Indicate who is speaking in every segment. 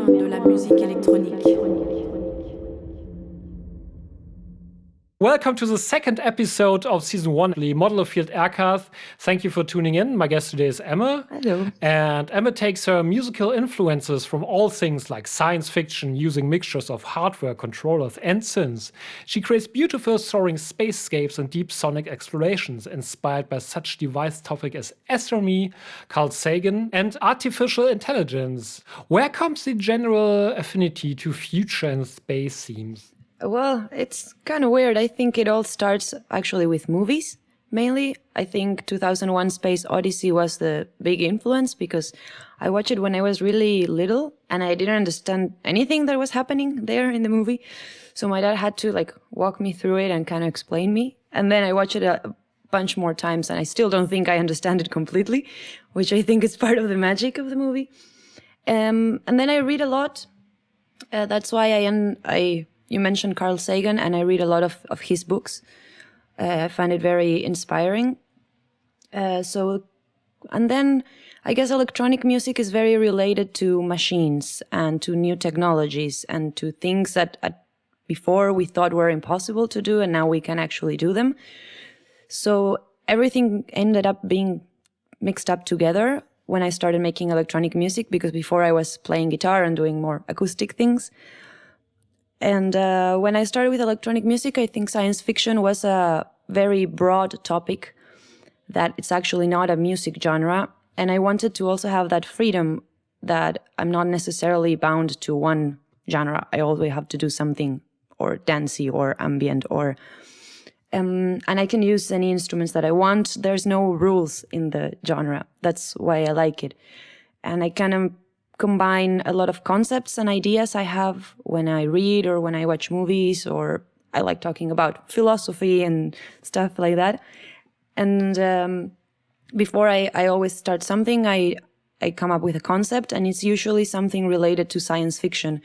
Speaker 1: monde de la musique électronique.
Speaker 2: Welcome to the second episode of season 1 of the Modularfield Aircast. Thank you for tuning in. My guest today is Emme.
Speaker 3: Hello.
Speaker 2: And Emme takes her musical influences from all things like science fiction, using mixtures of hardware, controllers, and synths. She creates beautiful soaring spacescapes and deep sonic explorations inspired by such device topics as astronomy, Carl Sagan, and artificial intelligence. Where comes the general affinity to future and space themes?
Speaker 3: Well, it's kind of weird. I think it all starts actually with movies, mainly. I think 2001 Space Odyssey was the big influence because I watched it when I was really little and I didn't understand anything that was happening there in the movie. So my dad had to walk me through it and kind of explain me. And then I watched it a bunch more times and I still don't think I understand it completely, which I think is part of the magic of the movie. And then I read a lot. That's why you mentioned Carl Sagan, and I read a lot of his books. I find it very inspiring. And then I guess electronic music is very related to machines and to new technologies and to things that before we thought were impossible to do, and now we can actually do them. So everything ended up being mixed up together when I started making electronic music, because before I was playing guitar and doing more acoustic things. And when I started with electronic music, I think science fiction was a very broad topic, that it's actually not a music genre. And I wanted to also have that freedom that I'm not necessarily bound to one genre. I always have to do something or dancey or ambient and I can use any instruments that I want. There's no rules in the genre. That's why I like it. And I kind of combine a lot of concepts and ideas I have when I read or when I watch movies, or I like talking about philosophy and stuff like that. And before I always start something, I come up with a concept, and it's usually something related to science fiction,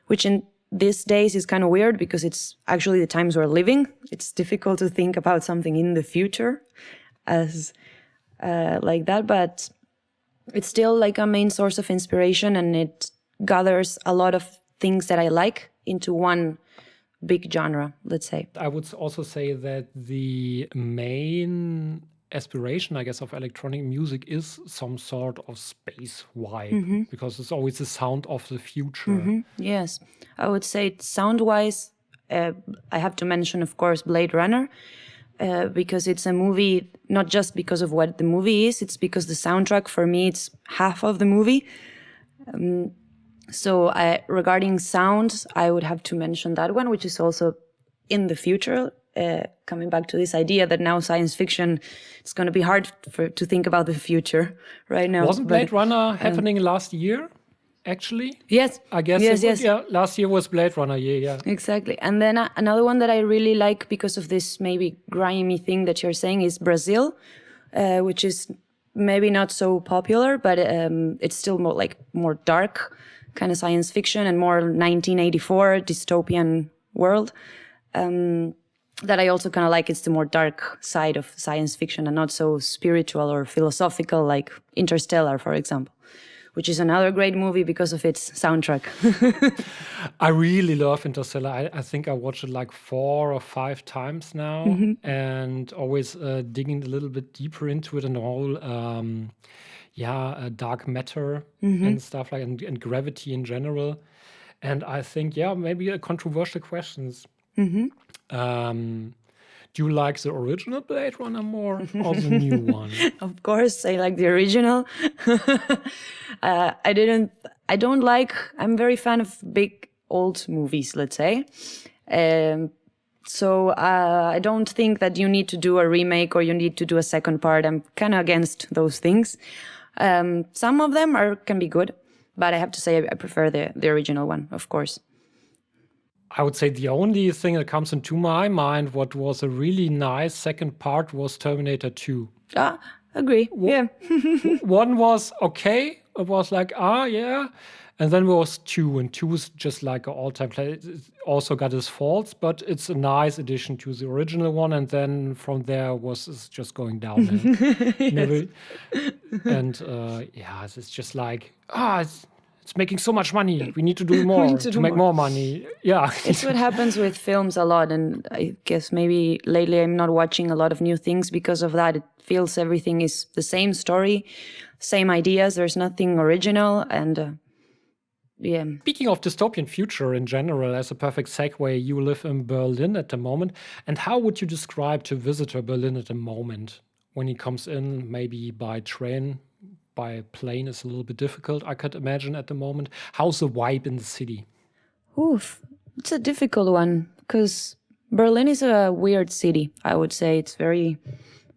Speaker 3: which in these days is kind of weird because it's actually the times we're living. It's difficult to think about something in the future as like that, but it's still like a main source of inspiration, and it gathers a lot of things that I like into one big genre, let's say.
Speaker 2: I would also say that the main aspiration, I guess, of electronic music is some sort of space vibe, because it's always the sound of the future.
Speaker 3: Yes, I would say sound-wise, I have to mention, of course, Blade Runner, because it's a movie, not just because of what the movie is, it's because the soundtrack, for me, it's half of the movie. So regarding sound, I would have to mention that one, which is also in the future, coming back to this idea that now science fiction, it's going to be hard to think about the future right now.
Speaker 2: Wasn't Blade Runner happening last year? Actually?
Speaker 3: Yes.
Speaker 2: I guess
Speaker 3: yes.
Speaker 2: Yeah, last year was Blade Runner, yeah.
Speaker 3: Exactly. And then another one that I really like because of this maybe grimy thing that you're saying is Brazil, which is maybe not so popular, but it's still more dark kind of science fiction and more 1984 dystopian world. That I also kind of like. It's the more dark side of science fiction and not so spiritual or philosophical like Interstellar, for example, which is another great movie because of its soundtrack.
Speaker 2: I really love Interstellar. I think I watched it like 4 or 5 times now, and always digging a little bit deeper into it and all, dark matter and stuff like, and gravity in general. And I think, maybe a controversial questions. Do you like the original Blade Runner more or the new one?
Speaker 3: Of course, I like the original. I'm very fan of big old movies, let's say. So I don't think that you need to do a remake or you need to do a second part. I'm kind of against those things. Some of them can be good, but I have to say I prefer the original one, of course.
Speaker 2: I would say the only thing that comes into my mind, what was a really nice second part, was Terminator 2.
Speaker 3: Agree. Yeah.
Speaker 2: One was okay. It was like, yeah. And then there was 2, and 2 is just like an all-time play. It also got its faults, but it's a nice addition to the original one. And then from there it's just going downhill.
Speaker 3: Yes.
Speaker 2: And it's just like, it's it's making so much money. We need to do more to make more money. Yeah.
Speaker 3: It's what happens with films a lot. And I guess maybe lately I'm not watching a lot of new things because of that. It feels everything is the same story, same ideas. There's nothing original. And yeah.
Speaker 2: Speaking of dystopian future in general, as a perfect segue, you live in Berlin at the moment. And how would you describe to a visitor Berlin at the moment? When he comes in, maybe by train, by plane is a little bit difficult, I could imagine at the moment. How's the vibe in the city?
Speaker 3: Oof, it's a difficult one because Berlin is a weird city. I would say it's very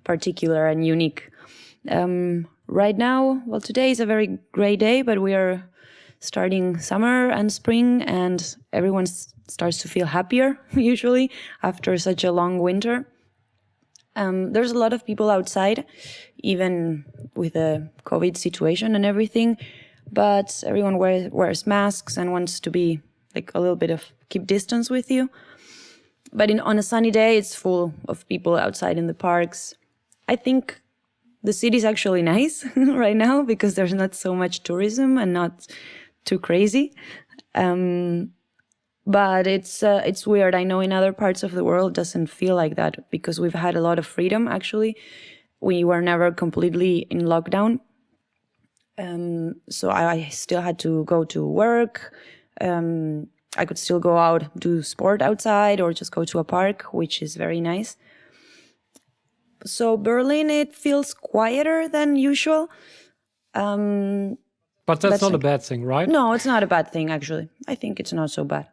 Speaker 3: particular and unique. Right now, well, today is a very gray day, but we are starting summer and spring, and everyone starts to feel happier usually after such a long winter. There's a lot of people outside, even with the COVID situation and everything, but everyone wears masks and wants to be like a little bit of keep distance with you. But on a sunny day, it's full of people outside in the parks. I think the city is actually nice right now because there's not so much tourism and not too crazy. But it's weird. I know in other parts of the world it doesn't feel like that because we've had a lot of freedom, actually. We were never completely in lockdown. So I still had to go to work. I could still go out, do sport outside or just go to a park, which is very nice. So Berlin, it feels quieter than usual.
Speaker 2: But that's not a bad thing, right?
Speaker 3: No, it's not a bad thing, actually. I think it's not so bad.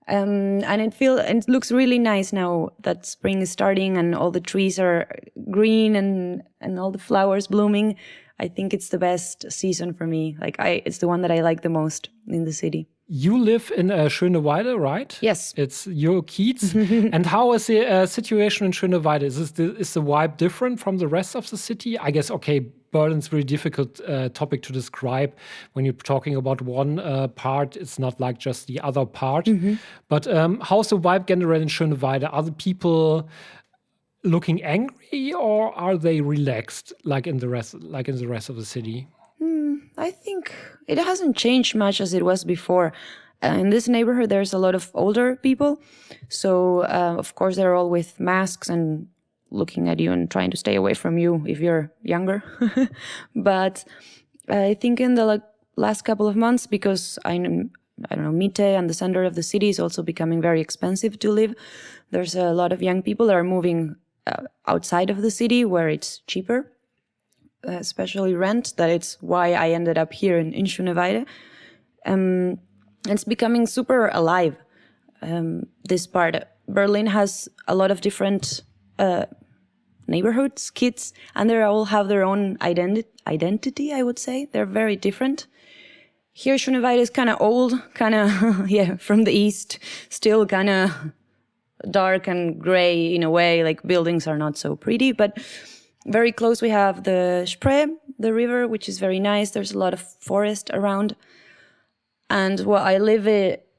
Speaker 3: And it looks really nice now that spring is starting and all the trees are green and all the flowers blooming. I think it's the best season for me. It's the one that I like the most in the city.
Speaker 2: You live in Schöneweide, right?
Speaker 3: Yes.
Speaker 2: It's your Kiez. And how is the situation in Schöneweide? Is the vibe different from the rest of the city? I guess, okay, Berlin's a very difficult topic to describe. When you're talking about one part, it's not like just the other part. But how's the vibe generally in Schöneweide? Are the people looking angry or are they relaxed like in the rest of the city?
Speaker 3: I think it hasn't changed much as it was before. In this neighborhood, there's a lot of older people. So, of course, they're all with masks and looking at you and trying to stay away from you if you're younger. But I think in the last couple of months, because I don't know, Mitte and the center of the city is also becoming very expensive to live. There's a lot of young people that are moving outside of the city where it's cheaper. Especially rent. That it's why I ended up here in Schöneweide. It's becoming super alive. This part, Berlin has a lot of different neighborhoods, kids, and they all have their own identity. I would say they're very different. Here, Schöneweide is kind of old, kind of from the east, still kind of dark and gray in a way. Like buildings are not so pretty, but. Very close, we have the Spree, the river, which is very nice. There's a lot of forest around. And well, I live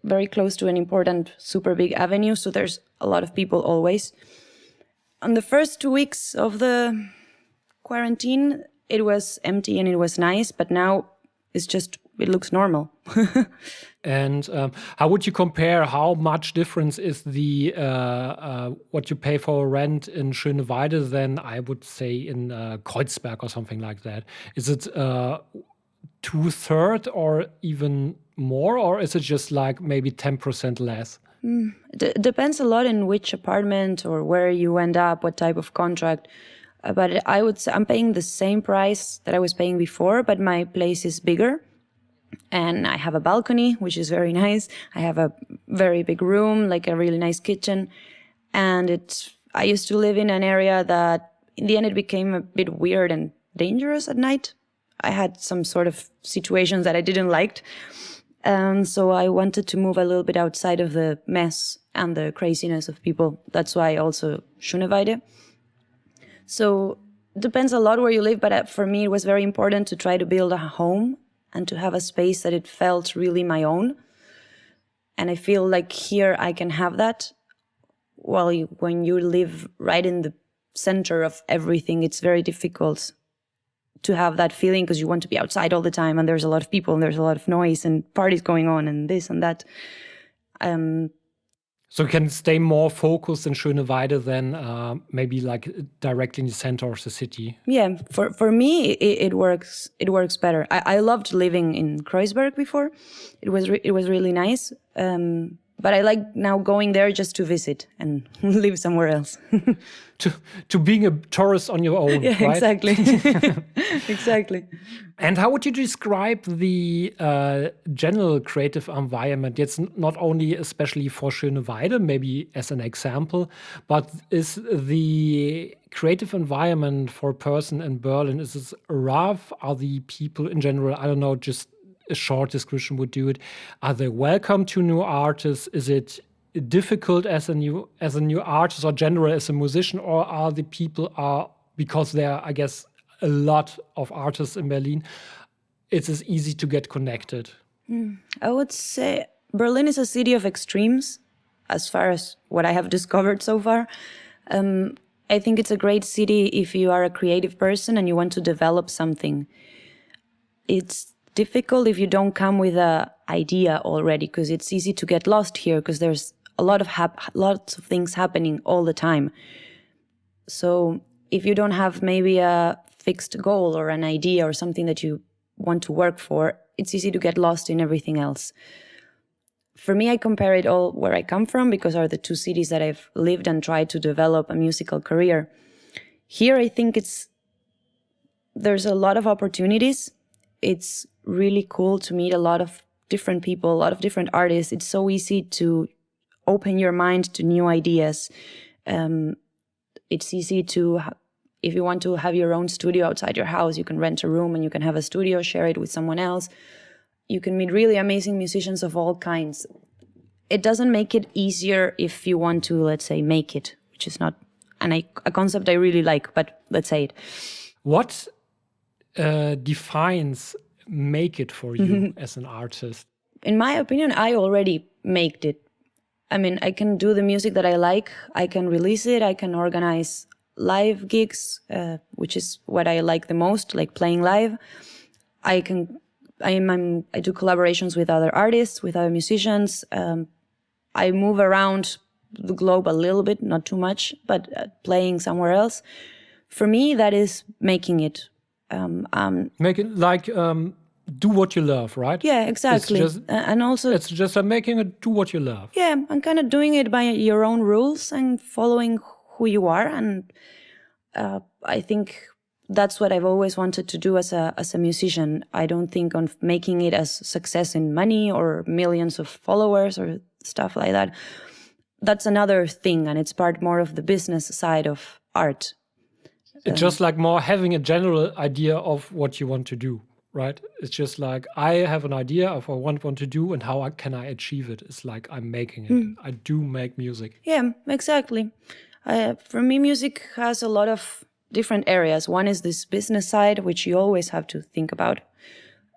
Speaker 3: very close to an important, super big avenue, so there's a lot of people always. On the first 2 weeks of the quarantine, it was empty and it was nice, but now it looks normal.
Speaker 2: And how would you compare? How much difference is the what you pay for rent in Schöneweide than I would say in Kreuzberg or something like that? Is it 2/3 or even more, or is it just like maybe 10% less?
Speaker 3: Depends a lot in which apartment or where you end up, what type of contract. But I would say I'm paying the same price that I was paying before, but my place is bigger. And I have a balcony, which is very nice. I have a very big room, like a really nice kitchen. And I used to live in an area that in the end it became a bit weird and dangerous at night. I had some sort of situations that I didn't like. So I wanted to move a little bit outside of the mess and the craziness of people. That's why also Schöneweide. So it depends a lot where you live, but for me it was very important to try to build a home and to have a space that it felt really my own. And I feel like here I can have that. While when you live right in the center of everything, it's very difficult to have that feeling because you want to be outside all the time and there's a lot of people and there's a lot of noise and parties going on and this and that.
Speaker 2: So you can stay more focused in Schöneweide than maybe like directly in the center of the city.
Speaker 3: Yeah, for me it works. It works better. I loved living in Kreuzberg before. It was really nice. But I like now going there just to visit and live somewhere else.
Speaker 2: to being a tourist on your own,
Speaker 3: yeah,
Speaker 2: right?
Speaker 3: Exactly. Exactly.
Speaker 2: And how would you describe the general creative environment? It's not only especially for Schöneweide, maybe as an example, but is the creative environment for a person in Berlin, is it rough? Are the people in general, I don't know, just a short description would do it. Are they welcome to new artists? Is it difficult as a new artist or general as a musician, or are the people because there are, I guess, a lot of artists in Berlin, it is easy to get connected?
Speaker 3: I would say Berlin is a city of extremes, as far as what I have discovered so far. I think it's a great city if you are a creative person and you want to develop something. It's difficult if you don't come with an idea already, because it's easy to get lost here because there's a lot of lots of things happening all the time. So if you don't have maybe a fixed goal or an idea or something that you want to work for, it's easy to get lost in everything else. For me, I compare it all where I come from because are the two cities that I've lived and tried to develop a musical career. Here, I think there's a lot of opportunities. It's really cool to meet a lot of different people, a lot of different artists. It's so easy to open your mind to new ideas. It's easy to, if you want to have your own studio outside your house, you can rent a room and you can have a studio, share it with someone else. You can meet really amazing musicians of all kinds. It doesn't make it easier if you want to, let's say, make it, which is not a concept I really like, but let's say it.
Speaker 2: What defines make it for you as an artist?
Speaker 3: In my opinion, I already made it. I mean, I can do the music that I like. I can release it. I can organize live gigs, which is what I like the most, like playing live. I do collaborations with other artists, with other musicians. I move around the globe a little bit, not too much, but playing somewhere else. For me, that is making it.
Speaker 2: Make it like do what you love, right?
Speaker 3: Yeah, exactly. And also,
Speaker 2: it's just making it do what you love.
Speaker 3: Yeah, and kind of doing it by your own rules and following who you are. And I think that's what I've always wanted to do as a musician. I don't think on making it as success in money or millions of followers or stuff like that. That's another thing, and it's part more of the business side of art.
Speaker 2: It's just like more having a general idea of what you want to do, right? It's just like I have an idea of what I want to do and how can I achieve it. It's like I'm making it. I do make music.
Speaker 3: Yeah, exactly. For me, music has a lot of different areas. One is this business side, which you always have to think about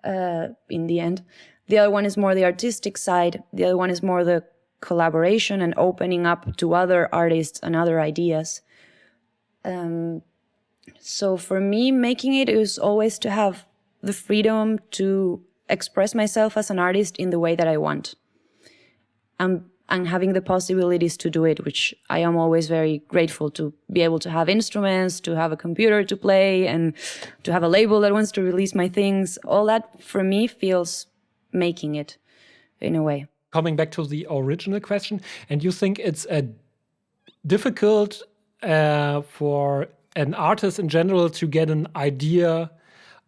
Speaker 3: in the end. The other one is more the artistic side. The other one is more the collaboration and opening up to other artists and other ideas. So for me, making it is always to have the freedom to express myself as an artist in the way that I want. And having the possibilities to do it, which I am always very grateful to be able to have instruments, to have a computer to play, and to have a label that wants to release my things. All that for me feels making it in a way.
Speaker 2: Coming back to the original question, and you think it's difficult for an artist in general to get an idea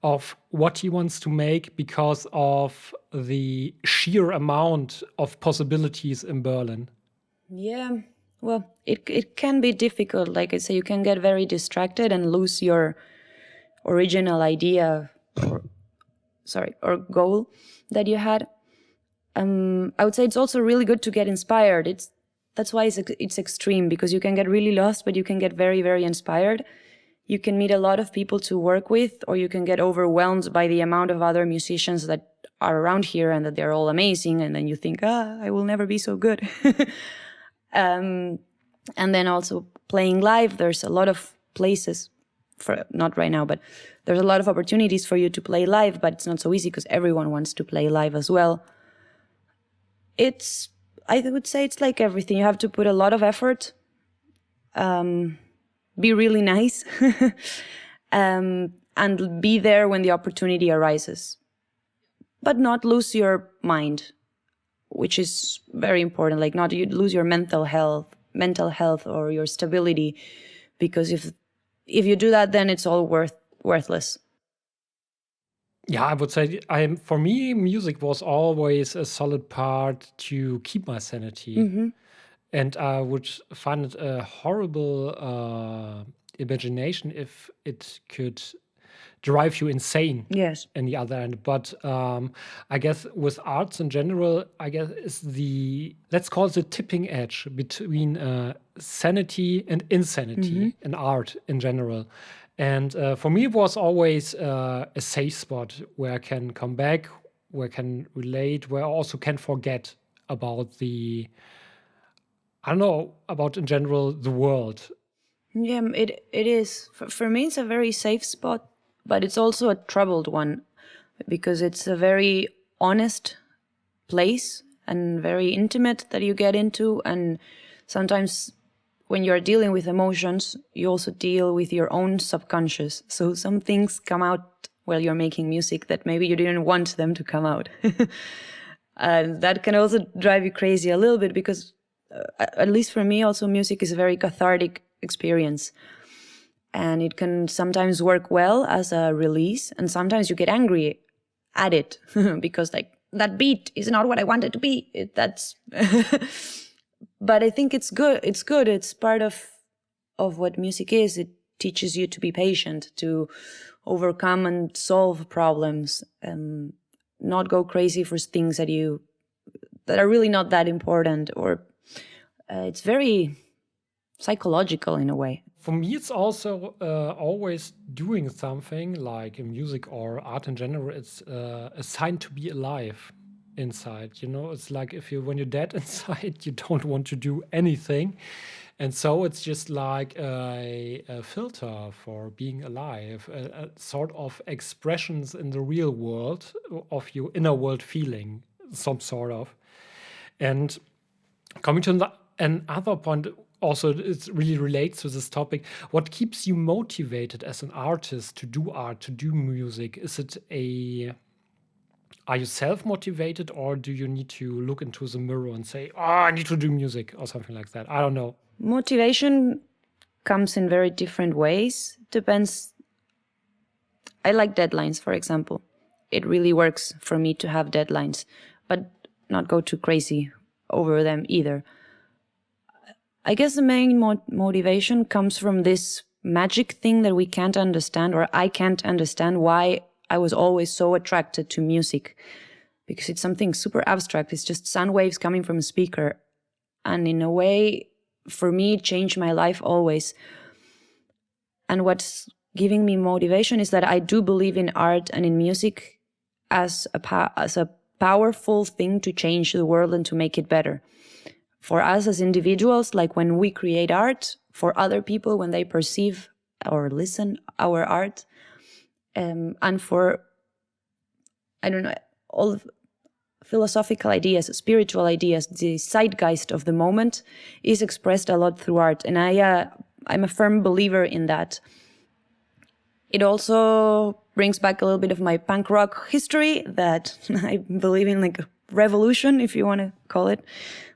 Speaker 2: of what he wants to make because of the sheer amount of possibilities in Berlin?
Speaker 3: Yeah, well, it can be difficult. Like I say, you can get very distracted and lose your original idea or goal that you had. I would say it's also really good to get inspired. That's why it's extreme, because you can get really lost, but you can get very, very inspired. You can meet a lot of people to work with, or you can get overwhelmed by the amount of other musicians that are around here and that they're all amazing. And then you think, I will never be so good. And then also playing live, there's a lot of places, not right now, but there's a lot of opportunities for you to play live, but it's not so easy because everyone wants to play live as well. I would say it's like everything. You have to put a lot of effort, be really nice, and be there when the opportunity arises. But not lose your mind, which is very important. Like not you lose your mental health or your stability, because if you do that, then it's all worthless.
Speaker 2: Yeah, I would say for me, music was always a solid part to keep my sanity. And I would find it a horrible imagination if it could drive you insane
Speaker 3: Yes.
Speaker 2: in the other end. But I guess with arts in general, I guess is let's call it the tipping edge between sanity and insanity in art in general. And for me, it was always a safe spot where I can come back, where I can relate, where I also can forget about about in general the world.
Speaker 3: Yeah, it is. For me, it's a very safe spot, but it's also a troubled one because it's a very honest place and very intimate that you get into. And sometimes when you're dealing with emotions, you also deal with your own subconscious. So some things come out while you're making music that maybe you didn't want them to come out. And that can also drive you crazy a little bit because, at least for me, also music is a very cathartic experience. And it can sometimes work well as a release, and sometimes you get angry at it because like that beat is not what I want it to be. But I think it's good. It's good. It's part of what music is. It teaches you to be patient, to overcome and solve problems, and not go crazy for things that are really not that important. Or it's very psychological in a way.
Speaker 2: For me, it's also always doing something like in music or art in general. It's a sign to be alive inside. It's like when you're dead inside, you don't want to do anything. And so it's just like a filter for being alive, a sort of expressions in the real world of your inner world feeling, some sort of. And coming to another point, also it really relates to this topic. What keeps you motivated as an artist to do art, to do music? Are you self-motivated, or do you need to look into the mirror and say, oh, I need to do music or something like that? I don't know.
Speaker 3: Motivation comes in very different ways. Depends. I like deadlines, for example. It really works for me to have deadlines, but not go too crazy over them either. I guess the main motivation comes from this magic thing that we can't understand, or I can't understand why I was always so attracted to music, because it's something super abstract. It's just sound waves coming from a speaker. And in a way, for me, it changed my life always. And what's giving me motivation is that I do believe in art and in music as a powerful thing to change the world and to make it better. For us as individuals, like when we create art, for other people when they perceive or listen our art, and for, I don't know, all philosophical ideas, spiritual ideas, the zeitgeist of the moment is expressed a lot through art. And I'm a firm believer in that. It also brings back a little bit of my punk rock history, that I believe in, like a revolution, if you want to call it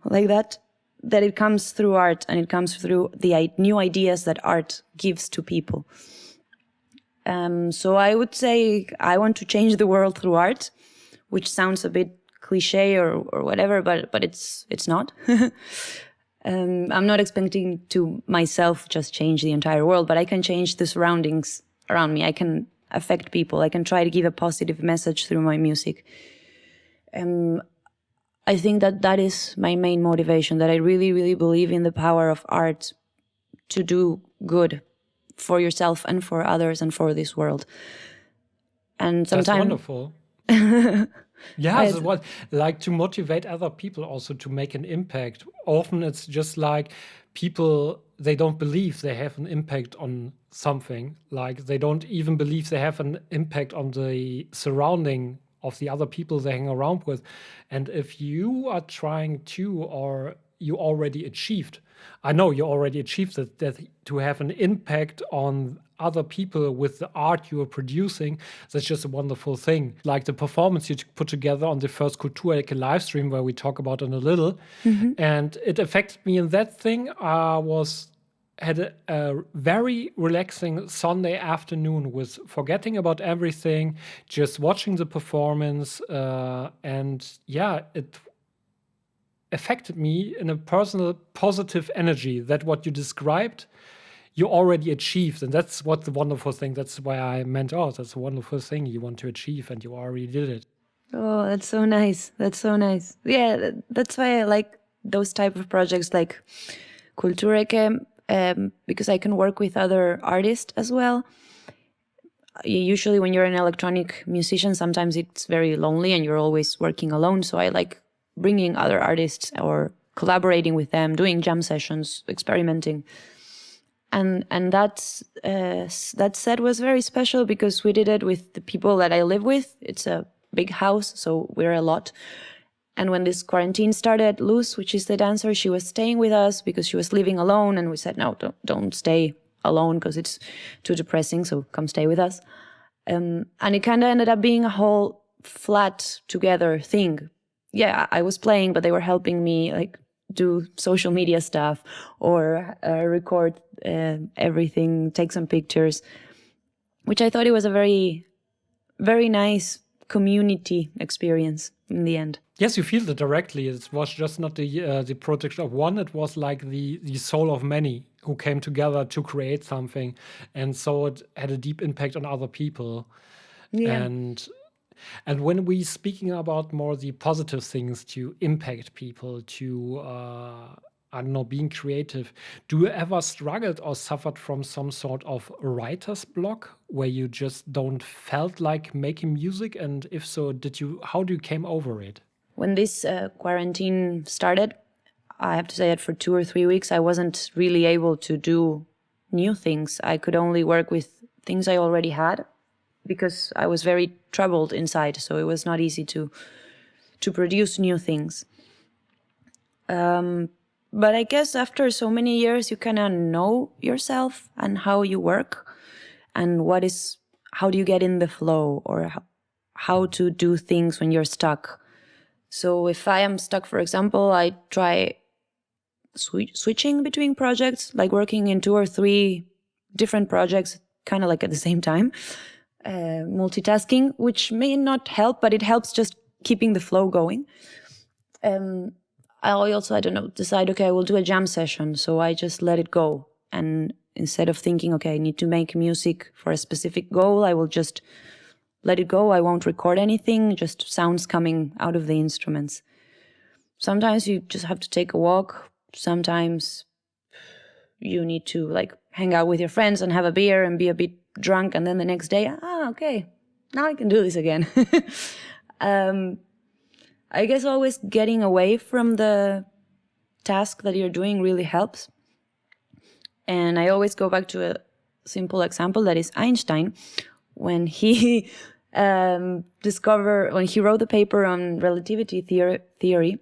Speaker 3: like that it comes through art, and it comes through the new ideas that art gives to people. So I would say I want to change the world through art, which sounds a bit cliche or whatever, but it's not. I'm not expecting to myself just change the entire world, but I can change the surroundings around me. I can affect people. I can try to give a positive message through my music. I think that is my main motivation, that I really, really believe in the power of art to do good for yourself and for others and for this world. And sometimes
Speaker 2: that's wonderful. Yeah,
Speaker 3: I,
Speaker 2: that's what, like, to motivate other people also to make an impact. Often it's just like people, they don't believe they have an impact on something. Like they don't even believe they have an impact on the surrounding of the other people they hang around with. And if you are trying to, or you already achieved, I know you already achieved that to have an impact on other people with the art you are producing, that's just a wonderful thing. Like the performance you put together on the first Kulturecke live stream, where we talk about in a little, and it affected me in that thing. I had a very relaxing Sunday afternoon with forgetting about everything, just watching the performance, and yeah, it affected me in a personal positive energy. That what you described, you already achieved, and that's what the wonderful thing. That's why I meant, oh, that's a wonderful thing you want to achieve, and you already did it.
Speaker 3: oh, that's so nice. That's so nice. Yeah, that's why I like those type of projects like Kulturecke, because I can work with other artists as well. Usually when you're an electronic musician, sometimes it's very lonely and you're always working alone. So I like bringing other artists or collaborating with them, doing jam sessions, experimenting. And that set was very special because we did it with the people that I live with. It's a big house, so we're a lot. And when this quarantine started, Luz, which is the dancer, she was staying with us because she was living alone. And we said, no, don't stay alone because it's too depressing. So come stay with us. And it kind of ended up being a whole flat together thing. Yeah, I was playing, but they were helping me like do social media stuff or record everything, take some pictures, which I thought it was a very, very nice community experience in the end.
Speaker 2: Yes, you feel it directly. It was just not the project of one. It was like the soul of many who came together to create something, and so it had a deep impact on other people.
Speaker 3: Yeah.
Speaker 2: And when we speaking about more the positive things to impact people, to I don't know, being creative, do you ever struggled or suffered from some sort of writer's block where you just don't felt like making music? And if so, how do you came over it?
Speaker 3: When this quarantine started, I have to say that for 2 or 3 weeks, I wasn't really able to do new things. I could only work with things I already had because I was very troubled inside. So it was not easy to produce new things. But I guess after so many years, you kind of know yourself and how you work and how do you get in the flow or how to do things when you're stuck. So if I am stuck, for example, I try switching between projects, like working in 2 or 3 different projects, kind of like at the same time, multitasking, which may not help, but it helps just keeping the flow going. I also, I don't know, decide, okay, I will do a jam session. So I just let it go. And instead of thinking, okay, I need to make music for a specific goal, I will just let it go. I won't record anything, just sounds coming out of the instruments. Sometimes you just have to take a walk. Sometimes you need to like hang out with your friends and have a beer and be a bit drunk. And then the next day, okay, now I can do this again. I guess always getting away from the task that you're doing really helps. And I always go back to a simple example that is Einstein. When he when he wrote the paper on relativity theory,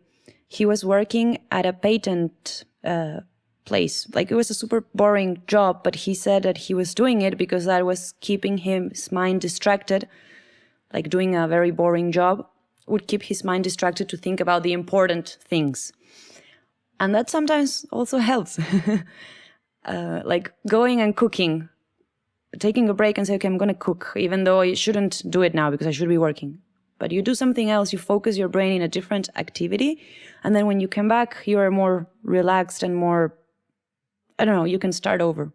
Speaker 3: he was working at a patent place. Like it was a super boring job, but he said that he was doing it because that was keeping his mind distracted. Like doing a very boring job would keep his mind distracted to think about the important things. And that sometimes also helps. Like going and cooking, taking a break and say, okay, I'm going to cook, even though I shouldn't do it now because I should be working. But you do something else, you focus your brain in a different activity. And then when you come back, you are more relaxed and more, I don't know, you can start over.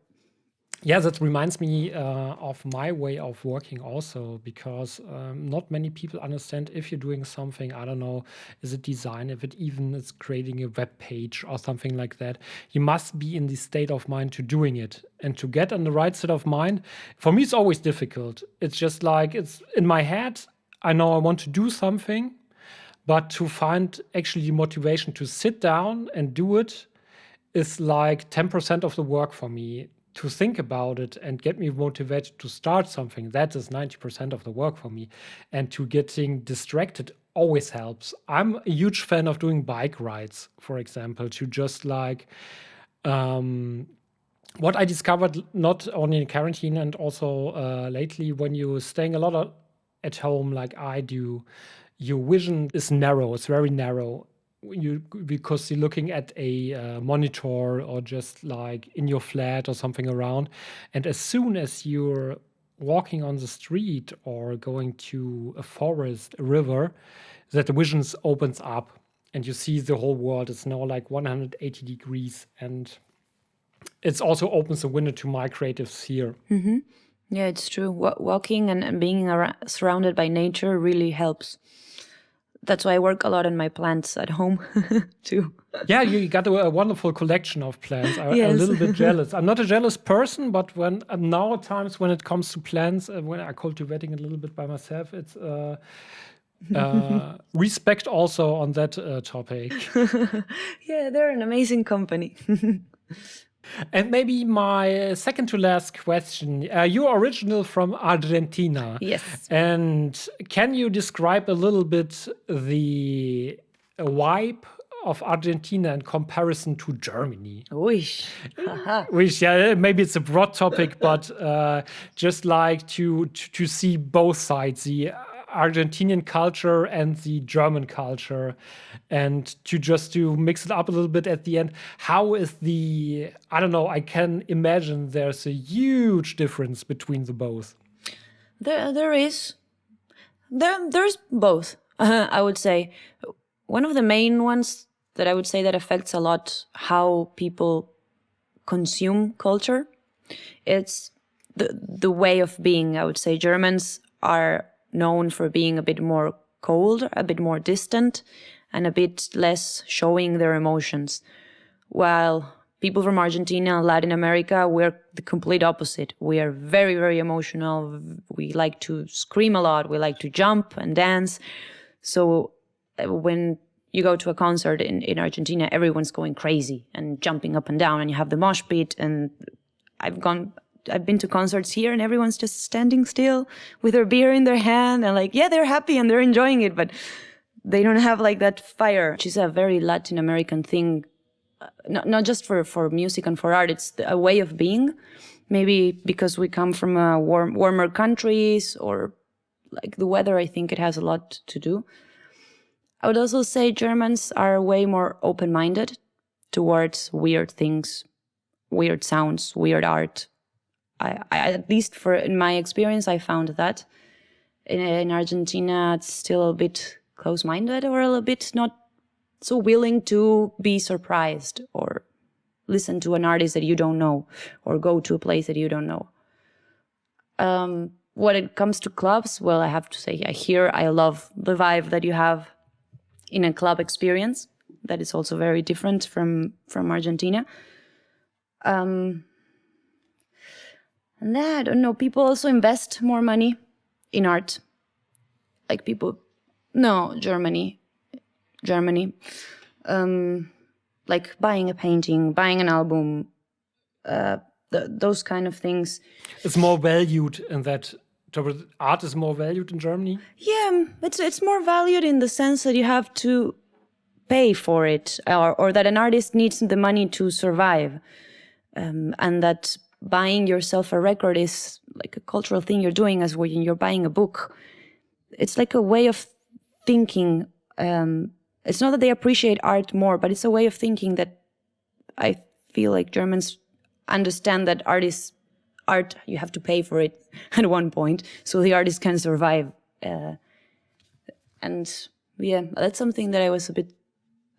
Speaker 2: Yeah, that reminds me of my way of working also, because not many people understand if you're doing something, I don't know, is it design, if it even is creating a web page or something like that, you must be in the state of mind to doing it. And to get in the right state of mind, for me, it's always difficult. It's just like, it's in my head, I know I want to do something, but to find actually the motivation to sit down and do it is like 10% of the work for me. To think about it and get me motivated to start something, that is 90% of the work for me. And to getting distracted always helps. I'm a huge fan of doing bike rides, for example, to just like what I discovered not only in quarantine and also lately when you're staying a lot at home like I do, your vision is narrow. It's very narrow. Because you're looking at a monitor or just like in your flat or something around. And as soon as you're walking on the street or going to a forest, a river, that the vision opens up and you see the whole world. It's now like 180 degrees. And it also opens a window to my creative sphere.
Speaker 3: Mm-hmm. Yeah, it's true. Walking and being surrounded by nature really helps. That's why I work a lot on my plants at home too.
Speaker 2: Yeah, you got a wonderful collection of plants. I'm
Speaker 3: Yes.
Speaker 2: a little bit jealous. I'm not a jealous person, but when now at times when it comes to plants, when I'm cultivating a little bit by myself, it's respect also on that topic.
Speaker 3: Yeah, they're an amazing company.
Speaker 2: And maybe my second to last question. You're original from Argentina.
Speaker 3: Yes.
Speaker 2: And can you describe a little bit the vibe of Argentina in comparison to Germany?
Speaker 3: Wish. Haha.
Speaker 2: Which, yeah, maybe it's a broad topic, but just like to see both sides, the Argentinian culture and the German culture, and to mix it up a little bit at the end. How is I don't know, I can imagine there's a huge difference between the both.
Speaker 3: There's both. I would say one of the main ones that I would say that affects a lot how people consume culture. It's the way of being. I would say Germans are known for being a bit more cold, a bit more distant, and a bit less showing their emotions. While people from Argentina and Latin America, we're the complete opposite. We are very, very emotional. We like to scream a lot. We like to jump and dance. So when you go to a concert in Argentina, everyone's going crazy and jumping up and down, and you have the mosh pit. And I've been to concerts here and everyone's just standing still with their beer in their hand and like, yeah, they're happy and they're enjoying it, but they don't have like that fire, which is a very Latin American thing. Not just for music and for art, it's a way of being. Maybe because we come from warmer countries or like the weather, I think it has a lot to do. I would also say Germans are way more open-minded towards weird things, weird sounds, weird art. I at least in my experience, I found that in Argentina, it's still a bit close-minded or a little bit not so willing to be surprised or listen to an artist that you don't know or go to a place that you don't know. When it comes to clubs, well, I have to say, here I love the vibe that you have in a club experience. That is also very different from Argentina. And then, I don't know, people also invest more money in art. Like Germany. Like buying a painting, buying an album, those kind of things.
Speaker 2: It's more valued in that. Art is more valued in Germany?
Speaker 3: Yeah, it's more valued in the sense that you have to pay for it, or that an artist needs the money to survive, and that buying yourself a record is like a cultural thing you're doing as when you're buying a book. It's like a way of thinking. It's not that they appreciate art more, but it's a way of thinking that I feel like Germans understand that art, you have to pay for it at one point, so the artist can survive. And yeah, that's something that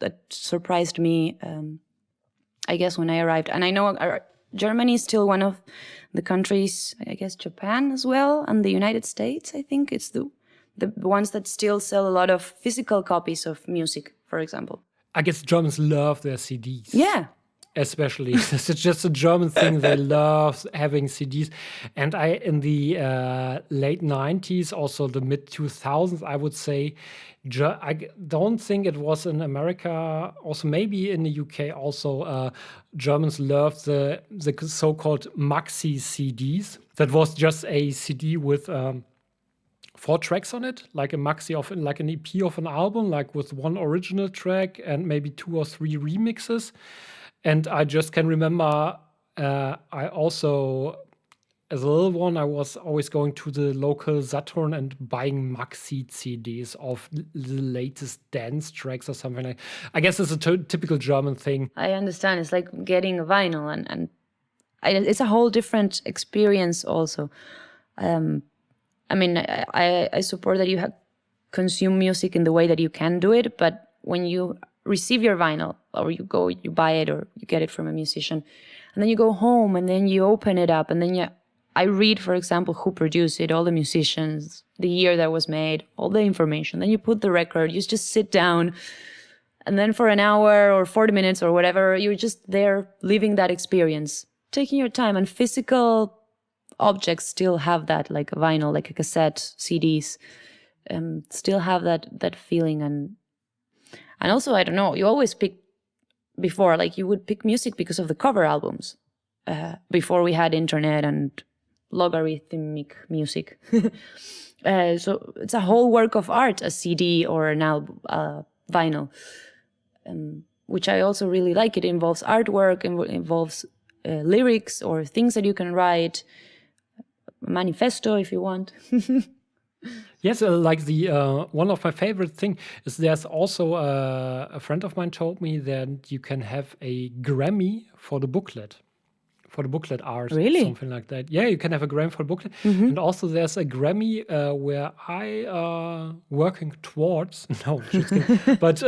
Speaker 3: that surprised me, I guess, when I arrived. And I know Germany is still one of the countries, I guess Japan as well, and the United States, I think. It's the ones that still sell a lot of physical copies of music, for example.
Speaker 2: I guess Germans love their CDs.
Speaker 3: Yeah,
Speaker 2: especially. It's just a German thing. They love having CDs. And in the late 90s, also the mid 2000s, I would say, I don't think it was in America, also maybe in the UK also, Germans loved the so-called maxi CDs. That was just a CD with 4 tracks on it, like a maxi of like an EP of an album, like with 1 original track and maybe 2 or 3 remixes. And I just can remember, I also, as a little one, I was always going to the local Saturn and buying maxi CDs of the latest dance tracks or something like. I guess it's a typical German thing.
Speaker 3: I understand. It's like getting a vinyl, and it's a whole different experience also. I mean, I support that you consume music in the way that you can do it, but when you receive your vinyl, or you buy it, or you get it from a musician, and then you go home, and then you open it up, and then I read, for example, who produced it, all the musicians, the year that was made, all the information. Then you put the record, you just sit down, and then for an hour or 40 minutes or whatever, you're just there living that experience, taking your time. And physical objects still have that, like a vinyl, like a cassette, CDs, still have that feeling. And also, I don't know, you always pick before, like you would pick music because of the cover albums, before we had internet and logarithmic music. So it's a whole work of art, a CD or an album, vinyl, which I also really like. It involves artwork, involves lyrics or things that you can write, a manifesto if you want.
Speaker 2: Yes, like the one of my favorite thing is there's also a friend of mine told me that you can have a Grammy for the booklet art,
Speaker 3: Really?
Speaker 2: something like that. Yeah, you can have a Grammy for the booklet, and also there's a Grammy where I working towards. No, just kidding. But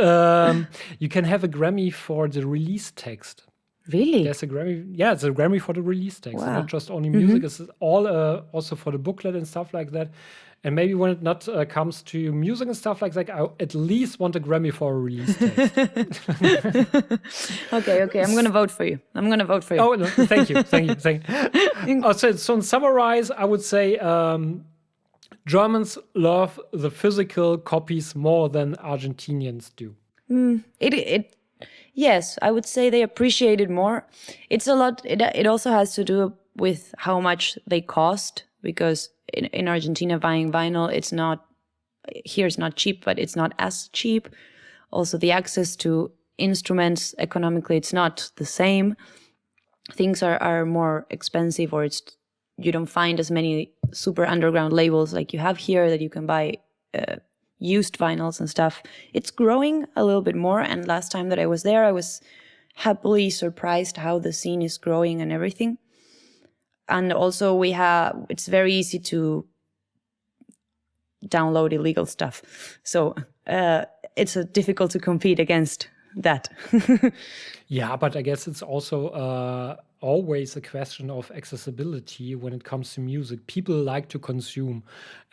Speaker 2: you can have a Grammy for the release text.
Speaker 3: Really?
Speaker 2: There's a Grammy. Yeah, it's a Grammy for the release text.
Speaker 3: Wow.
Speaker 2: Not just only music. It's all also for the booklet and stuff like that. And maybe when it not comes to music and stuff like that, I at least want a Grammy for a release text.
Speaker 3: Okay. I'm gonna vote for you.
Speaker 2: Oh, no, thank you. So in summarize, I would say Germans love the physical copies more than Argentinians do.
Speaker 3: Yes, I would say they appreciate it more. It's a lot. It also has to do with how much they cost, because in Argentina, buying vinyl, it's not cheap, but it's not as cheap. Also, the access to instruments economically, it's not the same. Things are more expensive, or you don't find as many super underground labels like you have here that you can buy used vinyls and stuff. It's growing a little bit more, and last time that I was there, I was happily surprised how the scene is growing and everything. And also it's very easy to download illegal stuff. So it's difficult to compete against that.
Speaker 2: Yeah, but I guess it's also always a question of accessibility when it comes to music. People like to consume,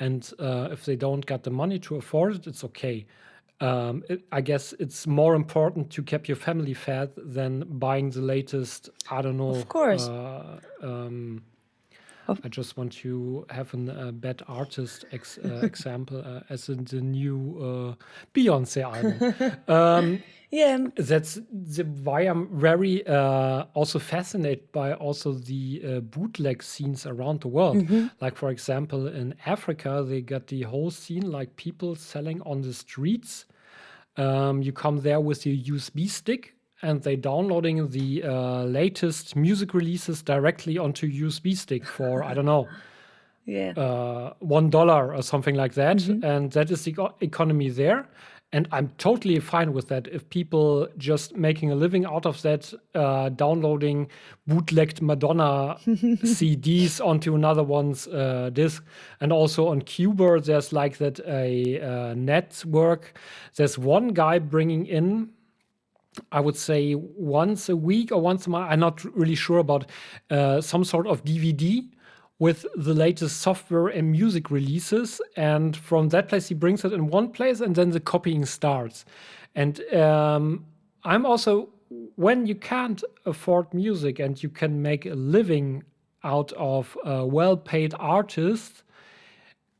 Speaker 2: and if they don't get the money to afford it, it's okay. I guess it's more important to keep your family fed than buying the latest, I don't know.
Speaker 3: Of course.
Speaker 2: I just want to have a bad artist example as in the new Beyoncé album.
Speaker 3: Yeah.
Speaker 2: That's why I'm very also fascinated by also the bootleg scenes around the world. Like, for example, in Africa, they got the whole scene, like people selling on the streets. You come there with your USB stick, and they downloading the latest music releases directly onto USB stick for, I don't know, $1 or something like that. And that is the economy there. And I'm totally fine with that. If people just making a living out of that, downloading bootlegged Madonna CDs onto another one's disc. And also on Cuba, there's like that a network. There's one guy bringing in, I would say once a week or once a month, I'm not really sure about some sort of DVD with the latest software and music releases. And from that place, he brings it in one place, and then the copying starts. And I'm also when you can't afford music and you can make a living out of well-paid artists,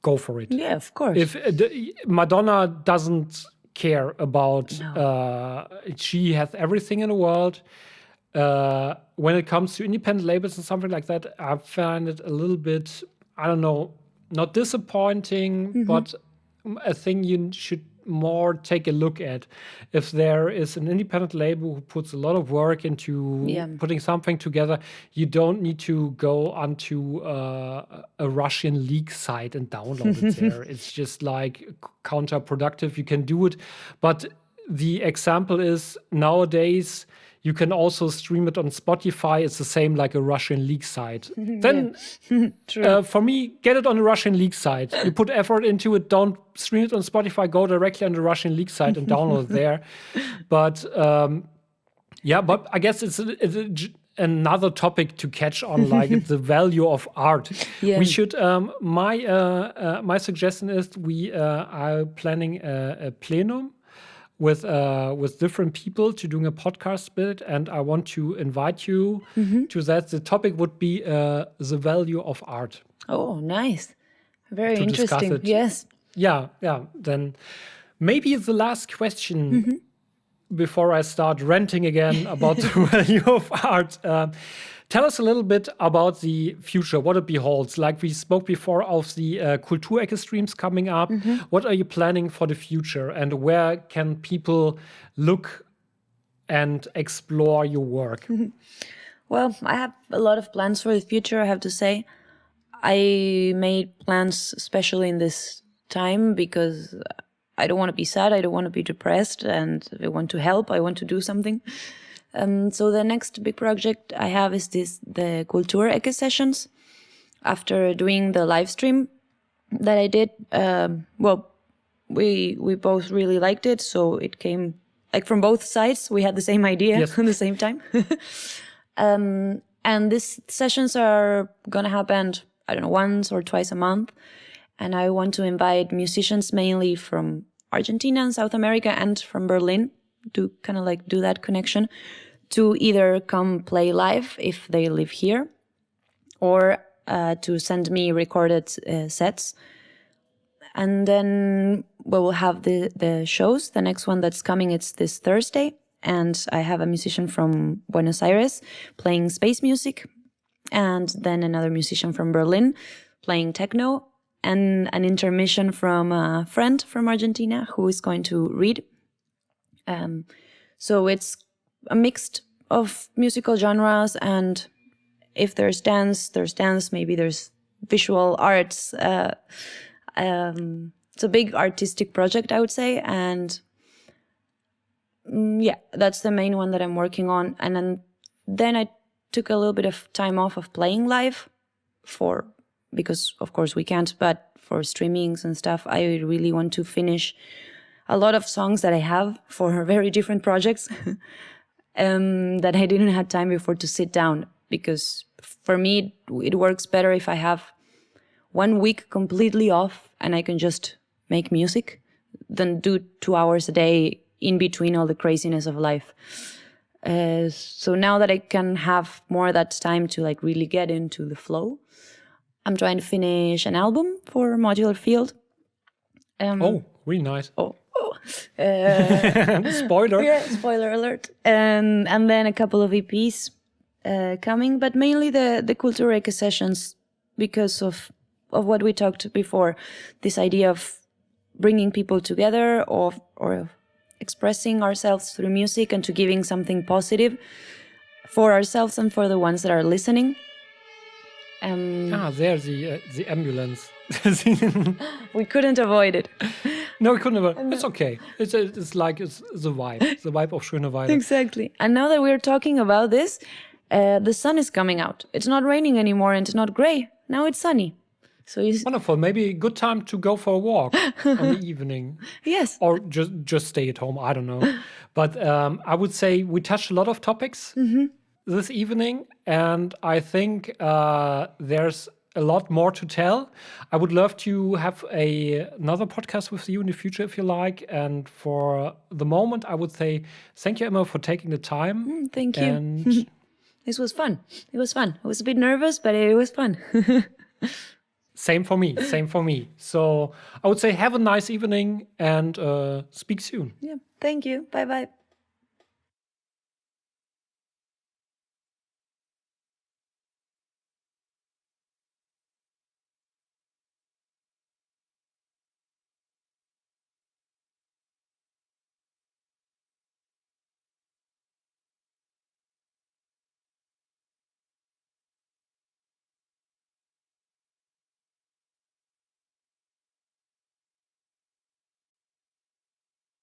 Speaker 2: go for it.
Speaker 3: Yeah, of course.
Speaker 2: If Madonna doesn't care about, she has everything in the world. When it comes to independent labels and something like that, I find it a little bit, I don't know, not disappointing, but a thing you should more take a look at. If there is an independent label who puts a lot of work into putting something together, you don't need to go onto a Russian leak site and download it there. It's just like counterproductive. You can do it, but the example is nowadays you can also stream it on Spotify. It's the same like a Russian leak site. Then, for me, get it on the Russian leak site. You put effort into it. Don't stream it on Spotify. Go directly on the Russian leak site and download it there. But but I guess it's another topic to catch on, like the value of art.
Speaker 3: Yeah.
Speaker 2: We should. My suggestion is we are planning a plenum with different people to doing a podcast bit, and I want to invite you to that. The topic would be the value of art.
Speaker 3: Oh, nice. Very
Speaker 2: To discuss
Speaker 3: interesting.
Speaker 2: it.
Speaker 3: Yes.
Speaker 2: Yeah. Then maybe the last question before I start ranting again about the value of art. Tell us a little bit about the future, what it beholds. Like we spoke before of the Kulturecke streams coming up. What are you planning for the future, and where can people look and explore your work?
Speaker 3: Well, I have a lot of plans for the future, I have to say. I made plans especially in this time because I don't want to be sad, I don't want to be depressed, and I want to help, I want to do something. So the next big project I have is the Kulturecke sessions. After doing the live stream that I did, we both really liked it, so it came like from both sides. We had the same idea at the same time. And these sessions are gonna happen, I don't know, once or twice a month. And I want to invite musicians mainly from Argentina and South America and from Berlin to kind of like do that connection, to either come play live if they live here, or to send me recorded sets. And then we will have the shows. The next one that's coming, it's this Thursday. And I have a musician from Buenos Aires playing space music, and then another musician from Berlin playing techno, and an intermission from a friend from Argentina who is going to read. So it's a mix of musical genres, and if there's dance, maybe there's visual arts. It's a big artistic project, I would say, and that's the main one that I'm working on. And then I took a little bit of time off of playing live because of course we can't, but for streamings and stuff, I really want to finish a lot of songs that I have for very different projects that I didn't have time before to sit down, because for me it works better if I have 1 week completely off and I can just make music than do 2 hours a day in between all the craziness of life. So now that I can have more of that time to like really get into the flow, I'm trying to finish an album for Modularfield.
Speaker 2: Really nice.
Speaker 3: Spoiler. Yeah, spoiler alert. And then a couple of EPs coming, but mainly the Kulturecke sessions because of what we talked before. This idea of bringing people together or expressing ourselves through music and to giving something positive for ourselves and for the ones that are listening.
Speaker 2: There's the ambulance.
Speaker 3: We couldn't avoid it.
Speaker 2: No, we couldn't avoid it. It's okay. It's the vibe. The vibe of Schöneweide.
Speaker 3: Exactly. And now that we're talking about this, the sun is coming out. It's not raining anymore and it's not gray. Now it's sunny. So
Speaker 2: wonderful. Maybe a good time to go for a walk on the evening.
Speaker 3: Yes.
Speaker 2: Or just stay at home. I don't know. But I would say we touched a lot of topics this evening, and I think there's a lot more to tell. I would love to have another podcast with you in the future if you like. And for the moment, I would say thank you, Emma, for taking the time.
Speaker 3: Thank you.
Speaker 2: And
Speaker 3: This was fun. It was fun. I was a bit nervous, but it was fun.
Speaker 2: same for me. Same for me. So I would say have a nice evening and speak soon.
Speaker 3: Yeah. Thank you. Bye bye.